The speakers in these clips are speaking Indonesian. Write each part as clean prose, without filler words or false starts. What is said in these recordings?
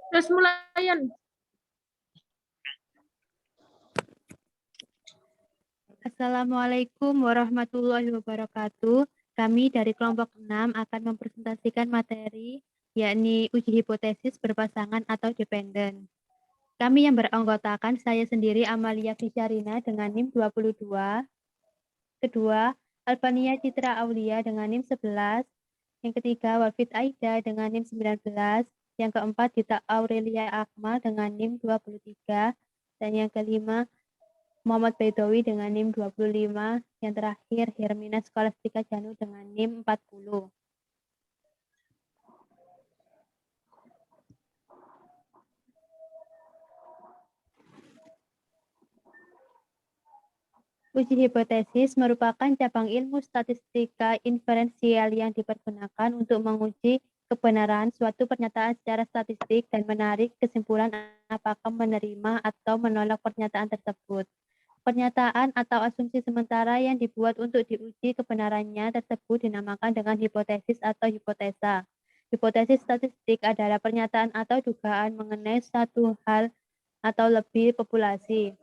Terus mulayan. Assalamualaikum warahmatullahi wabarakatuh. Kami dari kelompok 6 akan mempresentasikan materi, yakni uji hipotesis berpasangan atau dependen. Kami yang beranggotakan saya sendiri Amalia Fisharina dengan NIM 22, kedua Albania Citra Aulia dengan NIM 11, yang ketiga Wafid Aida dengan NIM 19, yang keempat Dita Aurelia Akmal dengan NIM 23, dan yang kelima Muhammad Baidowi dengan NIM 25, yang terakhir Hermina Skolastika Janu dengan NIM 40. Uji hipotesis merupakan cabang ilmu statistika inferensial yang dipergunakan untuk menguji kebenaran suatu pernyataan secara statistik dan menarik kesimpulan apakah menerima atau menolak pernyataan tersebut. Pernyataan atau asumsi sementara yang dibuat untuk diuji kebenarannya tersebut dinamakan dengan hipotesis atau hipotesa. Hipotesis statistik adalah pernyataan atau dugaan mengenai satu hal atau lebih populasi.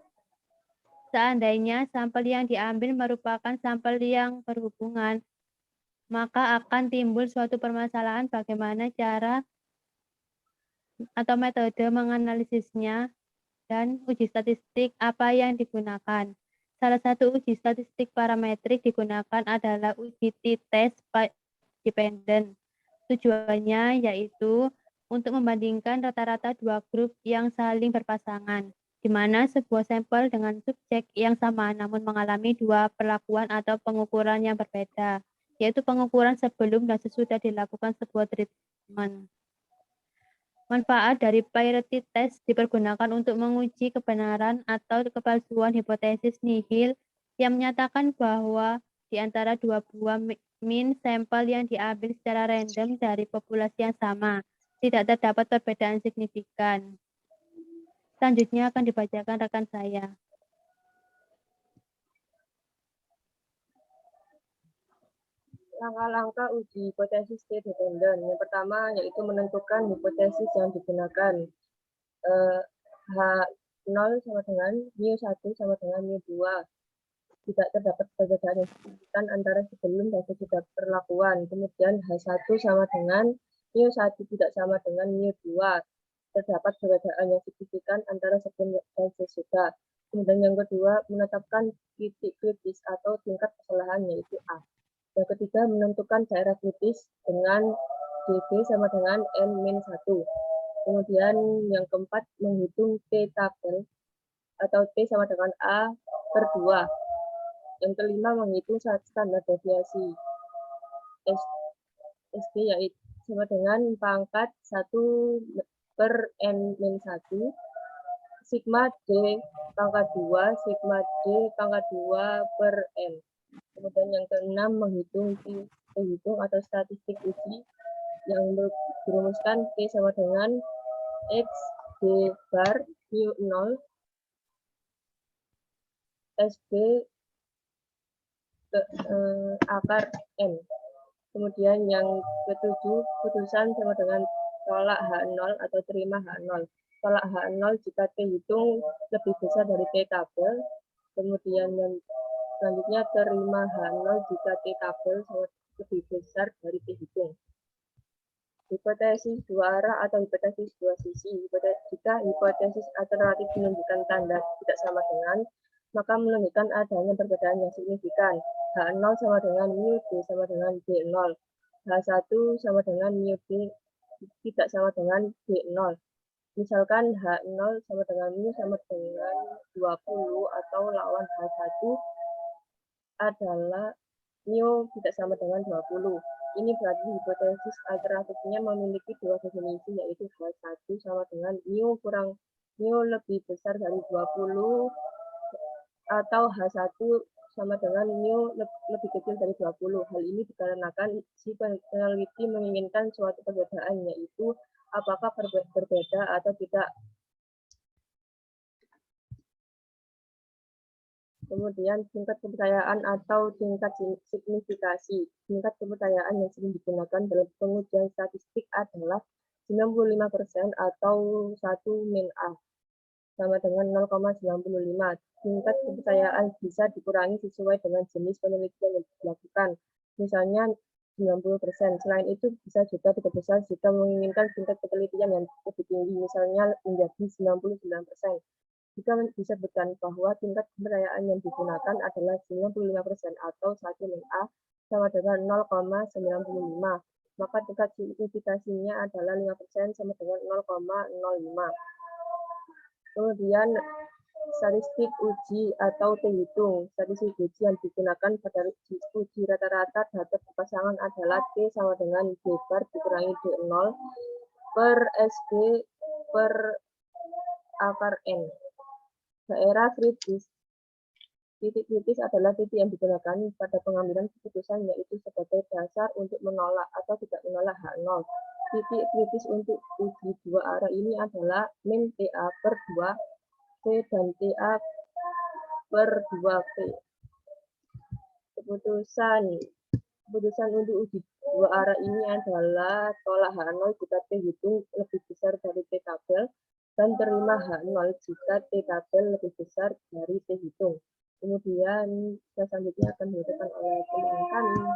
Seandainya sampel yang diambil merupakan sampel yang berhubungan, maka akan timbul suatu permasalahan bagaimana cara atau metode menganalisisnya dan uji statistik apa yang digunakan. Salah satu uji statistik parametrik digunakan adalah uji t-test dependent. Tujuannya yaitu untuk membandingkan rata-rata dua grup yang saling berpasangan, di mana sebuah sampel dengan subjek yang sama namun mengalami dua perlakuan atau pengukuran yang berbeda, yaitu pengukuran sebelum dan sesudah dilakukan sebuah treatment. Manfaat dari parity test dipergunakan untuk menguji kebenaran atau kepalsuan hipotesis nihil yang menyatakan bahwa di antara dua buah min sampel yang diambil secara random dari populasi yang sama, tidak terdapat perbedaan signifikan. Selanjutnya akan dibacakan rekan saya. Langkah-langkah uji hipotesis T-dependent. Yang pertama yaitu menentukan hipotesis yang digunakan. H0 sama dengan μ1 sama dengan μ2. Tidak terdapat perbedaan yang signifikan antara sebelum dan sesudah perlakuan. Kemudian H1 sama dengan μ1 tidak sama dengan μ2. Terdapat perbedaan yang signifikan antara sebelum dan sesudah. Kemudian yang kedua, menetapkan titik kritis atau tingkat kesalahan yaitu A. Yang ketiga, menentukan daerah kritis dengan DB sama dengan N-1. Kemudian yang keempat, menghitung T-tabel atau T sama dengan A per 2. Yang kelima, menghitung standar deviasi SD yaitu sama dengan pangkat 1 per N-1, sigma D pangkat 2, sigma D pangkat 2 per N. Kemudian yang keenam, menghitung atau statistik uji yang dirumuskan T sama dengan X D bar mu0 SB akar N. Kemudian yang ketujuh, putusan sama dengan tolak H0 atau terima H0. Tolak H0 jika T hitung lebih besar dari T tabel. Kemudian yang selanjutnya terima H0 jika T tabel lebih besar dari T hitung. Hipotesis dua arah atau hipotesis dua sisi. Jika hipotesis alternatif menunjukkan tanda tidak sama dengan, maka menunjukkan adanya perbedaan yang signifikan. H0 sama dengan mu D sama dengan D0. H1 sama dengan mu D tidak sama dengan D0. Misalkan H0 sama dengan mu sama dengan 20 atau lawan H1 adalah mu tidak sama dengan 20. Ini berarti hipotesis alternatifnya memiliki dua definisi, yaitu H1 sama dengan mu kurang mu lebih besar dari 20 atau H1 sama dengan mu lebih kecil dari 20. Hal ini dikarenakan si peneliti menginginkan suatu perbedaan, yaitu apakah berbeda atau tidak. Kemudian tingkat kepercayaan atau tingkat signifikasi. Tingkat kepercayaan yang sering digunakan dalam pengujian statistik adalah 95% atau 1 min A sama dengan 0,95. Tingkat kepercayaan bisa dikurangi sesuai dengan jenis penelitian yang dilakukan. Misalnya 90%. Selain itu bisa juga diperbesar jika menginginkan tingkat penelitian yang lebih tinggi, misalnya menjadi 99%. Jika disebutkan bahwa tingkat kepercayaan yang digunakan adalah 95% atau 1 min A sama dengan 0,95, maka tingkat signifikasinya adalah 5% sama dengan 0,05. Kemudian statistik uji atau T-hitung. Statistik uji yang digunakan pada uji rata-rata terhadap pasangan adalah T sama dengan D bar dikurangi D0 per SG per akar N. Daerah kritis. Titik kritis adalah titik yang digunakan pada pengambilan keputusan, yaitu sebagai dasar untuk menolak atau tidak menolak H0. Titik kritis untuk uji dua arah ini adalah min TA per 2 P dan TA per 2P. Keputusan untuk uji dua arah ini adalah tolak H0 jika T hitung lebih besar dari T tabel dan terima H0 jika T tabel lebih besar dari T hitung. Kemudian selanjutnya akan dilakukan oleh teman kami.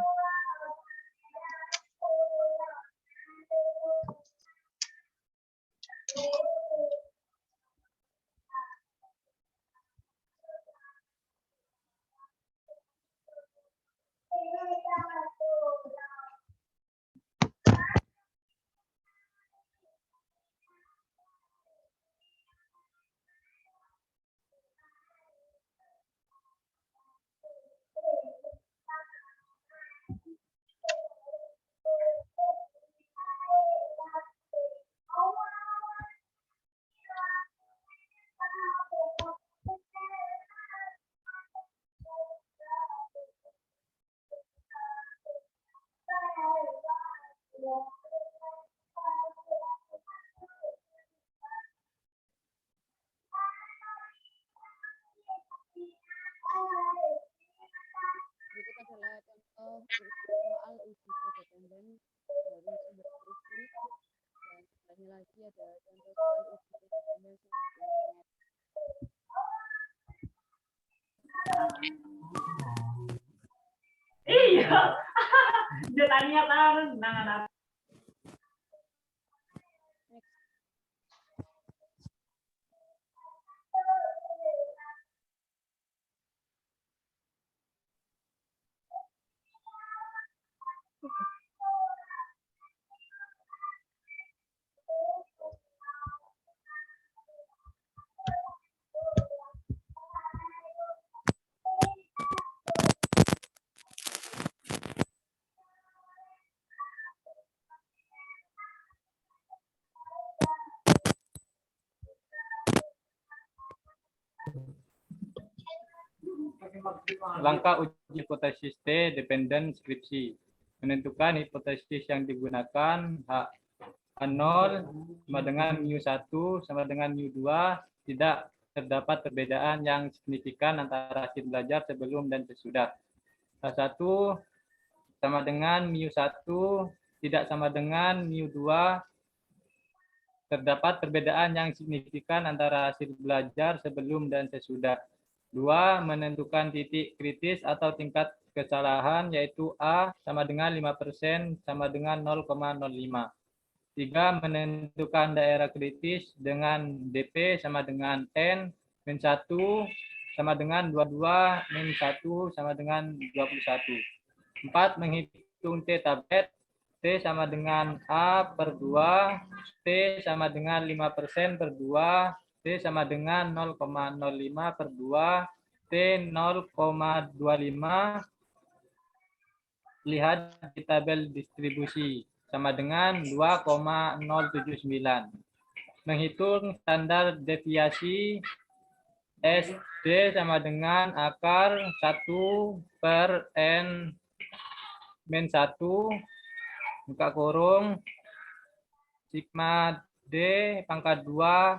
Berikut adalah contoh soal uji independen dari sumber kritis, dan selanjutnya lagi ada contoh soal uji independen sumber internet. Iya, dia tanya tahu nangan. Langkah uji hipotesis T dependen skripsi. Menentukan hipotesis yang digunakan H0 sama dengan mu1 sama dengan mu2, tidak terdapat perbedaan yang signifikan antara hasil belajar sebelum dan sesudah. H1 sama dengan mu1 tidak sama dengan mu2, terdapat perbedaan yang signifikan antara hasil belajar sebelum dan sesudah. 2. Menentukan titik kritis atau tingkat kesalahan, yaitu A sama dengan 5% sama dengan 0,05. 3. Menentukan daerah kritis dengan DP sama dengan N min 1 sama dengan 22 min 1 sama dengan 21. 4. Menghitung T tablet. T sama dengan A per 2, T sama dengan 5% per 2, T sama dengan 0,05 per 2, T 0,25. Lihat di tabel distribusi, sama dengan 2,079. Menghitung standar deviasi SD sama dengan akar 1 per N min 1, buka kurung, sigma D pangkat 2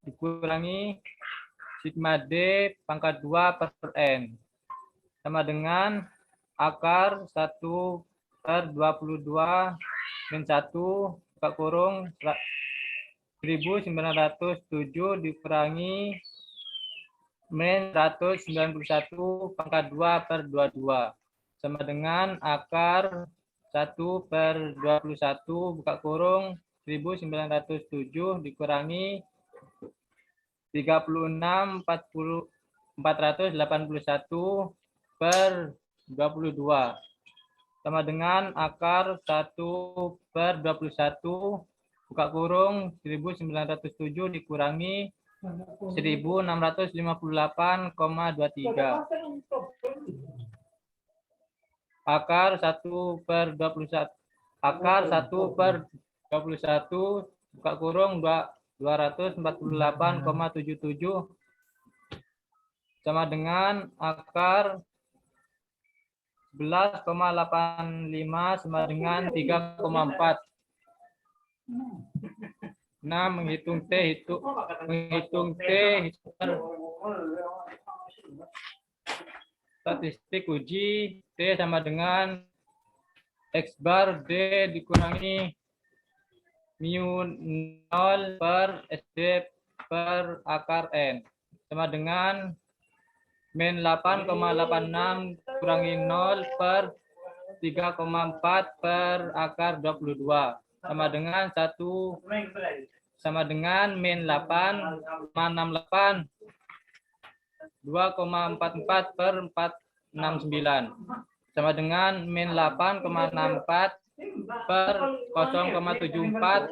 dikurangi sigma D pangkat 2 per N sama dengan akar 1 per 22 min 1 buka kurung 1907 dikurangi min 191 pangkat 2 per 22 sama dengan akar 1 per 21 buka kurung 1907 dikurangi 36 481 per 22 sama dengan akar 1 per 21 buka kurung 1907 dikurangi 1658,23 akar 1 per 21 buka kurung 248,77 sama dengan akar 11,85 sama dengan 3,4. Nah, menghitung T statistik uji T sama dengan X bar D dikurangi mu 0 per SD per akar N sama dengan min 8,86 kurangi 0 per 3,4 per akar 22 sama dengan 1 min 8,68 2,44 per 469 sama dengan min 8,64 per 0,74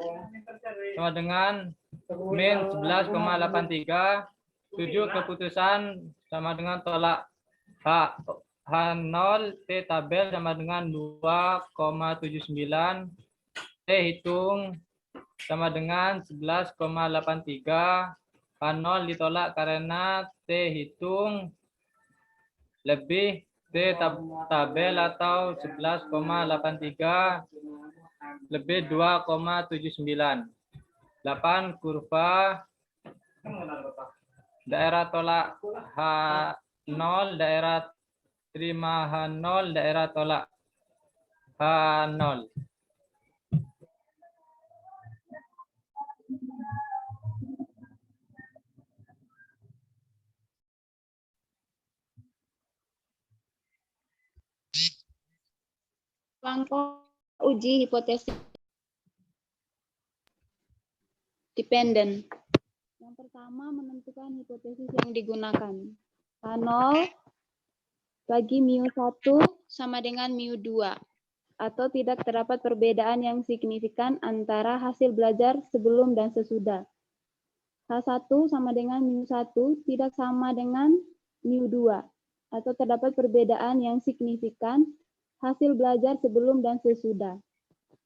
sama dengan min 11,83 7 keputusan sama dengan tolak H0 T tabel sama dengan 2,79 T hitung sama dengan 11,83 H0 ditolak karena T hitung lebih T tabel atau 11,83 lebih 2,79 8 kurva daerah tolak H0 daerah terima H0 daerah tolak H0 Langkah uji hipotesis dependen. Yang pertama, menentukan hipotesis yang digunakan. H0 bagi mu1 sama dengan mu2 atau tidak terdapat perbedaan yang signifikan antara hasil belajar sebelum dan sesudah. H1 sama dengan mu1 tidak sama dengan mu2 atau terdapat perbedaan yang signifikan hasil belajar sebelum dan sesudah.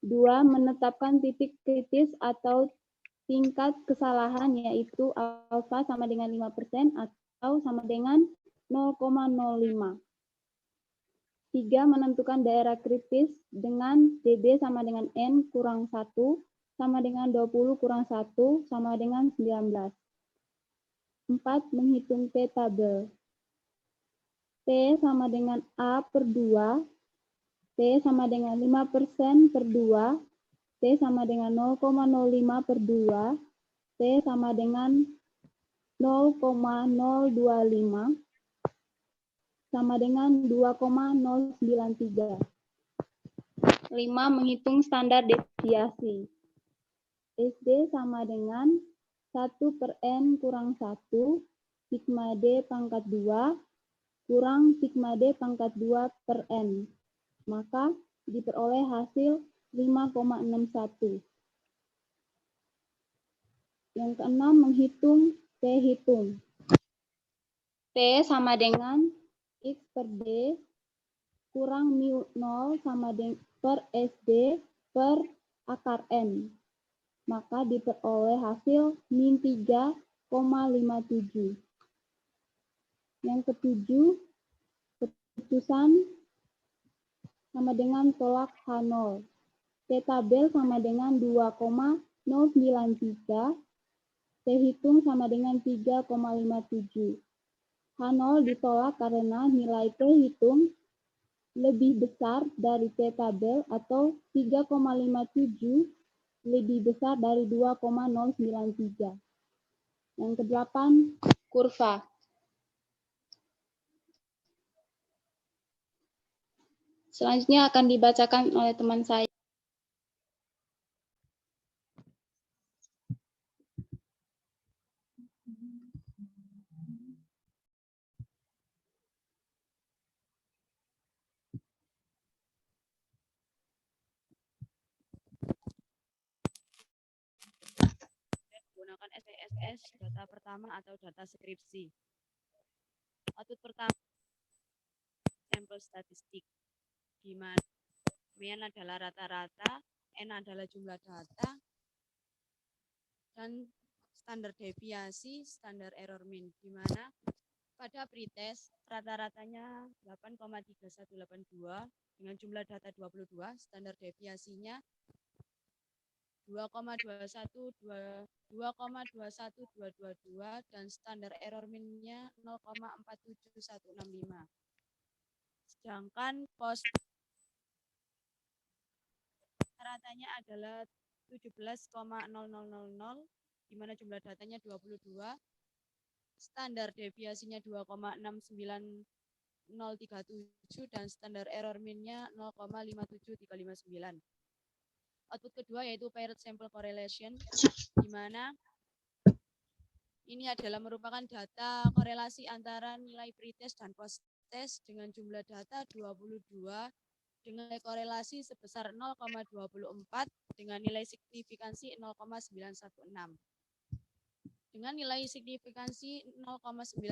2. Menetapkan titik kritis atau tingkat kesalahan yaitu alfa sama dengan 5% atau sama dengan 0,05. 3. Menentukan daerah kritis dengan dB sama dengan N kurang 1 sama dengan 20 kurang 1 sama dengan 19. 4. Menghitung T tabel. T sama dengan A per 2, T sama dengan 5% per 2, T sama dengan 0,05 per 2, T sama dengan 0,025, sama dengan 2,093. 5. Menghitung standar deviasi. SD sama dengan 1 per N kurang 1, sigma D pangkat 2, kurang sigma D pangkat 2 per N. Maka diperoleh hasil 5,61. Yang keenam, menghitung T hitung. T sama dengan X per D kurang mu 0 sama dengan per SD per akar N. Maka diperoleh hasil min 3,57. Yang ketujuh, keputusan sama dengan tolak H0. T tabel sama dengan 2,093. T hitung sama dengan 3,57. H0 ditolak karena nilai T hitung lebih besar dari T tabel atau 3,57 lebih besar dari 2,093. Yang ke-8, kurva. Selanjutnya akan dibacakan oleh teman saya. Menggunakan SPSS data pertama atau data skripsi. Output pertama sampel statistik, di mana M adalah rata-rata, N adalah jumlah data, dan standar deviasi, standar error mean, di mana pada pretest rata-ratanya 8,3182 dengan jumlah data 22, standar deviasinya 2,21222 dan standar error mean-nya 0,47165. Sedangkan post ratanya adalah 17,0000 di mana jumlah datanya 22, standar deviasinya 2,69037 dan standar error mean-nya 0,57359. Output kedua yaitu paired sample correlation, di mana ini adalah merupakan data korelasi antara nilai pretest dan post-test dengan jumlah data 22 dengan nilai korelasi sebesar 0,24 dengan nilai signifikansi 0,916. Dengan nilai signifikansi 0,916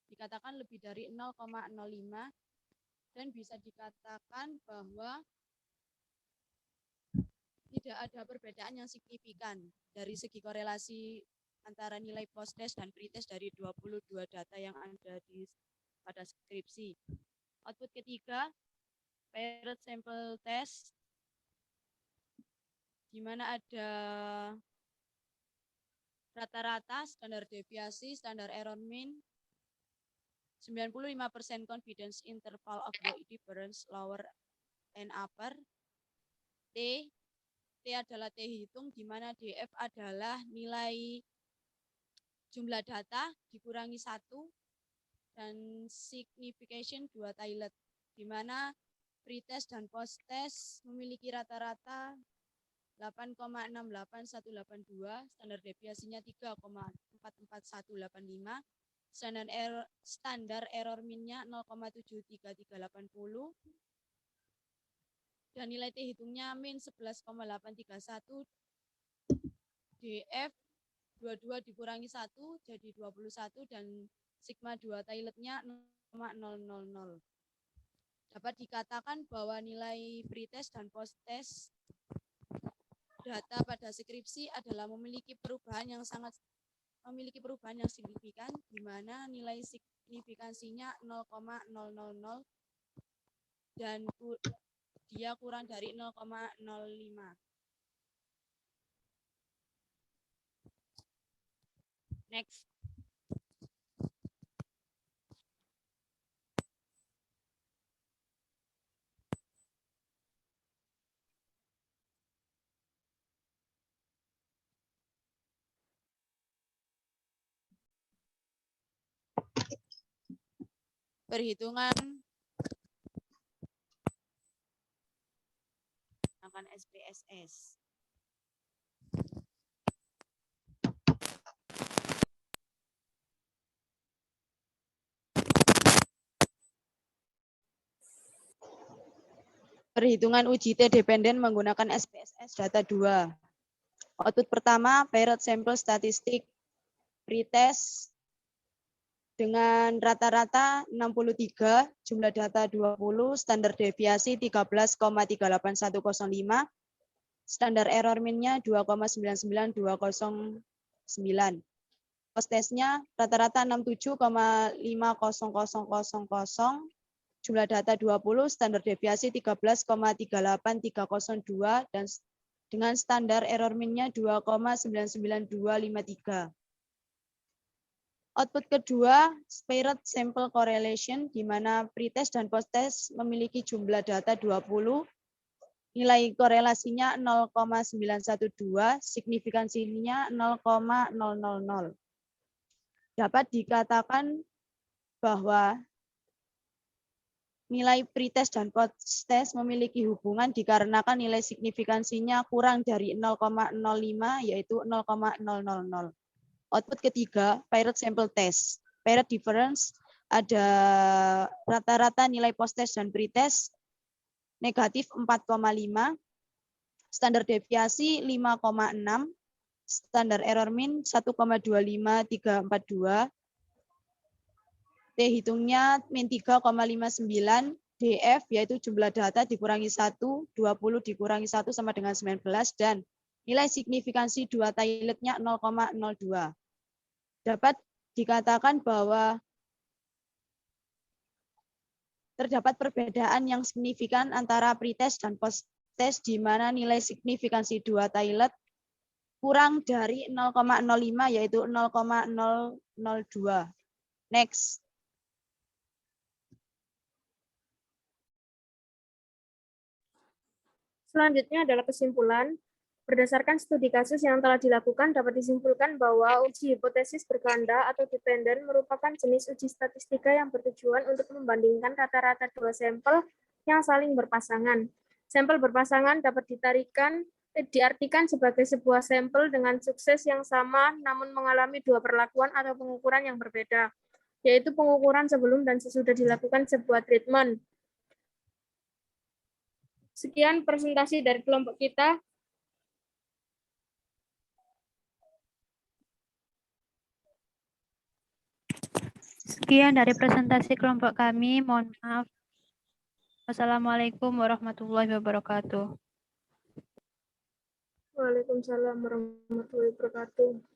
dikatakan lebih dari 0,05 dan bisa dikatakan bahwa tidak ada perbedaan yang signifikan dari segi korelasi antara nilai post-test dan pretest dari 22 data yang ada pada skripsi. Output ketiga, paired sample test, di mana ada rata-rata, standar deviasi, standar error mean, 95% confidence interval of the difference lower and upper. T adalah T hitung, di mana DF adalah nilai jumlah data dikurangi 1 dan signification 2 tilde, di mana pretest dan posttest memiliki rata-rata 8,68182, standar deviasinya 3,44185, standar error mean-nya 0,73380, dan nilai T hitungnya min 11,831, DF 22 dikurangi 1 jadi 21 dan sigma 2 tilde-nya 0,000. Dapat dikatakan bahwa nilai pretest dan posttest data pada skripsi adalah memiliki perubahan yang signifikan, di mana nilai signifikansinya 0,000 dan dia kurang dari 0,05. Next. Perhitungan akan SPSS. Perhitungan uji T dependen menggunakan SPSS data 2. Output pertama, paired sample statistik pretest dengan rata-rata 63, jumlah data 20, standar deviasi 13,38105, standar error mean-nya 2,99209. Post-testnya rata-rata 67,50000, jumlah data 20, standar deviasi 13,38302 dan dengan standar error mean-nya 2,99253. Output kedua, paired sample correlation, di mana pretest dan posttest memiliki jumlah data 20, nilai korelasinya 0,912, signifikansinya 0,000. Dapat dikatakan bahwa nilai pretest dan posttest memiliki hubungan dikarenakan nilai signifikansinya kurang dari 0,05 yaitu 0,000. Output ketiga, paired sample test. Paired difference ada rata-rata nilai posttest dan pretest negatif 4,5, standar deviasi 5,6, standar error min 1,25342, T hitungnya min 3,59, DF yaitu jumlah data dikurangi 1, 20 dikurangi 1 sama dengan 19, dan nilai signifikansi dua tiletnya 0,02. Dapat dikatakan bahwa terdapat perbedaan yang signifikan antara pretest dan posttest di mana nilai signifikansi dua tilet kurang dari 0,05 yaitu 0,002. Next. Selanjutnya adalah kesimpulan. Berdasarkan studi kasus yang telah dilakukan, dapat disimpulkan bahwa uji hipotesis berganda atau dependen merupakan jenis uji statistika yang bertujuan untuk membandingkan rata-rata dua sampel yang saling berpasangan. Sampel berpasangan dapat diartikan sebagai sebuah sampel dengan sukses yang sama namun mengalami dua perlakuan atau pengukuran yang berbeda, yaitu pengukuran sebelum dan sesudah dilakukan sebuah treatment. Sekian presentasi dari kelompok kita. Sekian dari presentasi kelompok kami. Mohon maaf. Wassalamualaikum warahmatullahi wabarakatuh. Waalaikumsalam warahmatullahi wabarakatuh.